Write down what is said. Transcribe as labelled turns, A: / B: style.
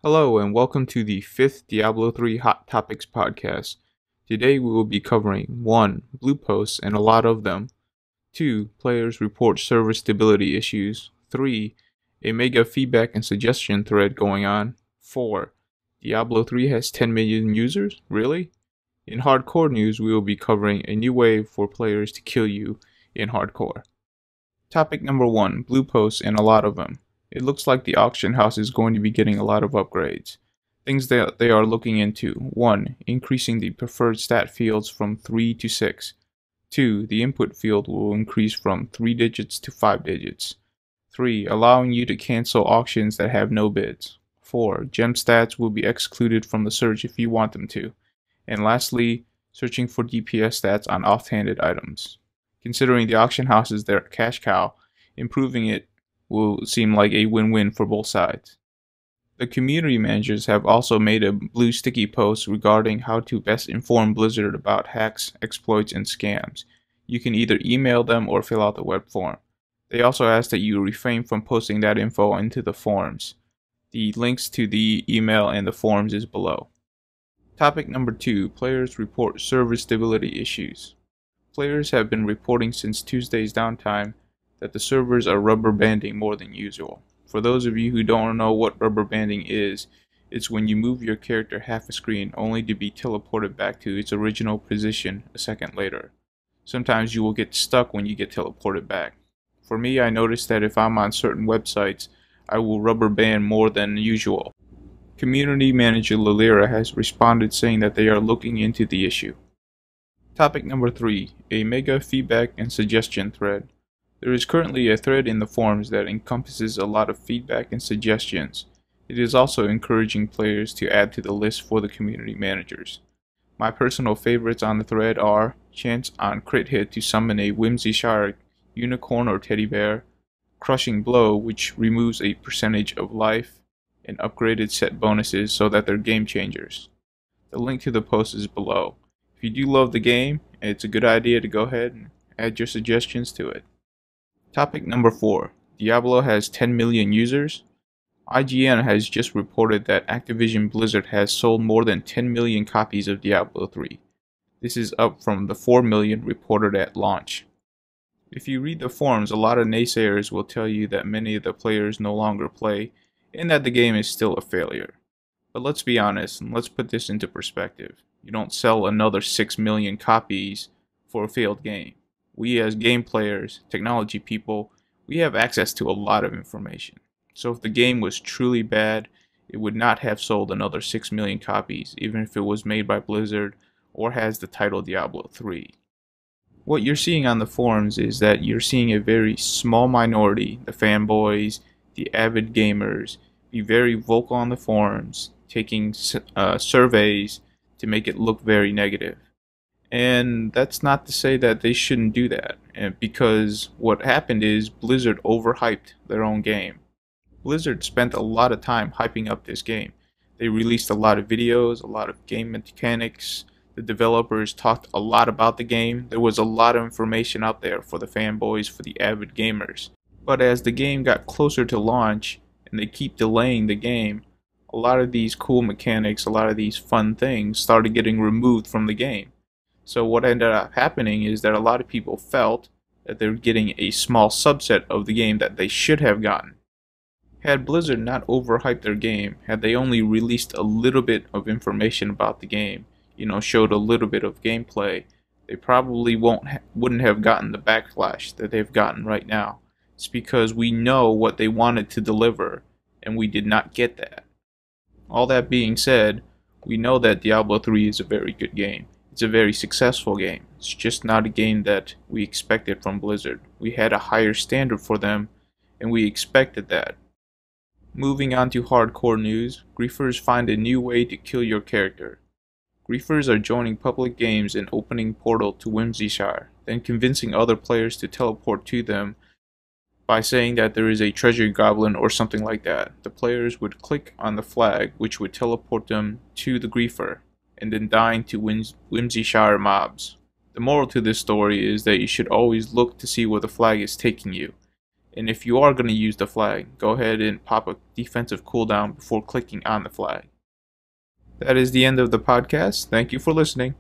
A: Hello and welcome to the 5th Diablo 3 Hot Topics podcast. Today we will be covering 1. Blue posts and a lot of them. 2. Players report server stability issues. 3. A mega feedback and suggestion thread going on. 4. Diablo 3 has 10 million users? Really? In hardcore news we will be covering a new way for players to kill you in hardcore. Topic number 1. Blue posts and a lot of them. It looks like the auction house is going to be getting a lot of upgrades. Things that they are looking into: 1. Increasing the preferred stat fields from 3 to 6. 2. The input field will increase from 3 digits to 5 digits. 3. Allowing you to cancel auctions that have no bids. 4. Gem stats will be excluded from the search if you want them to. And lastly, searching for DPS stats on off-handed items. Considering the auction house is their cash cow, improving it will seem like a win-win for both sides. The community managers have also made a blue sticky post regarding how to best inform Blizzard about hacks, exploits, and scams. You can either email them or fill out the web form. They also ask that you refrain from posting that info into the forums. The links to the email and the forums is below. Topic number 2. Players report server stability issues. Players have been reporting since Tuesday's downtime that the servers are rubber banding more than usual. For those of you who don't know what rubber banding is, it's when you move your character half a screen only to be teleported back to its original position a second later. Sometimes you will get stuck when you get teleported back. For me, I noticed that if I'm on certain websites, I will rubber band more than usual. Community manager Lilira has responded saying that they are looking into the issue. Topic number 3. A mega feedback and suggestion thread. There is currently a thread in the forums that encompasses a lot of feedback and suggestions. It is also encouraging players to add to the list for the community managers. My personal favorites on the thread are chance on crit hit to summon a Whimsyshire unicorn or teddy bear, crushing blow which removes a percentage of life, and upgraded set bonuses so that they're game changers. The link to the post is below. If you do love the game, it's a good idea to go ahead and add your suggestions to it. Topic number 4. Diablo has 10 million users. IGN has just reported that Activision Blizzard has sold more than 10 million copies of Diablo 3. This is up from the 4 million reported at launch. If you read the forums, a lot of naysayers will tell you that many of the players no longer play and that the game is still a failure. But let's be honest and let's put this into perspective. You don't sell another 6 million copies for a failed game. We as game players, technology people, we have access to a lot of information. So if the game was truly bad, it would not have sold another 6 million copies, even if it was made by Blizzard or has the title Diablo 3. What you're seeing on the forums is that you're seeing a very small minority, the fanboys, the avid gamers, be very vocal on the forums, taking surveys to make it look very negative. And that's not to say that they shouldn't do that, because what happened is Blizzard overhyped their own game. Blizzard spent a lot of time hyping up this game. They released a lot of videos, a lot of game mechanics. The developers talked a lot about the game. There was a lot of information out there for the fanboys, for the avid gamers. But as the game got closer to launch, and they keep delaying the game, a lot of these cool mechanics, a lot of these fun things started getting removed from the game. So what ended up happening is that a lot of people felt that they were getting a small subset of the game that they should have gotten. Had Blizzard not overhyped their game, had they only released a little bit of information about the game, showed a little bit of gameplay, they probably wouldn't have gotten the backlash that they've gotten right now. It's because we know what they wanted to deliver, and we did not get that. All that being said, we know that Diablo 3 is a very good game. It's a very successful game. It's just not a game that we expected from Blizzard. We had a higher standard for them, and we expected that. Moving on to hardcore news, griefers find a new way to kill your character. Griefers are joining public games and opening portal to Whimsyshire, then convincing other players to teleport to them by saying that there is a treasure goblin or something like that. The players would click on the flag, which would teleport them to the griefer, and then dying to Whimsyshire mobs. The moral to this story is that you should always look to see where the flag is taking you. And if you are going to use the flag, go ahead and pop a defensive cooldown before clicking on the flag. That is the end of the podcast. Thank you for listening.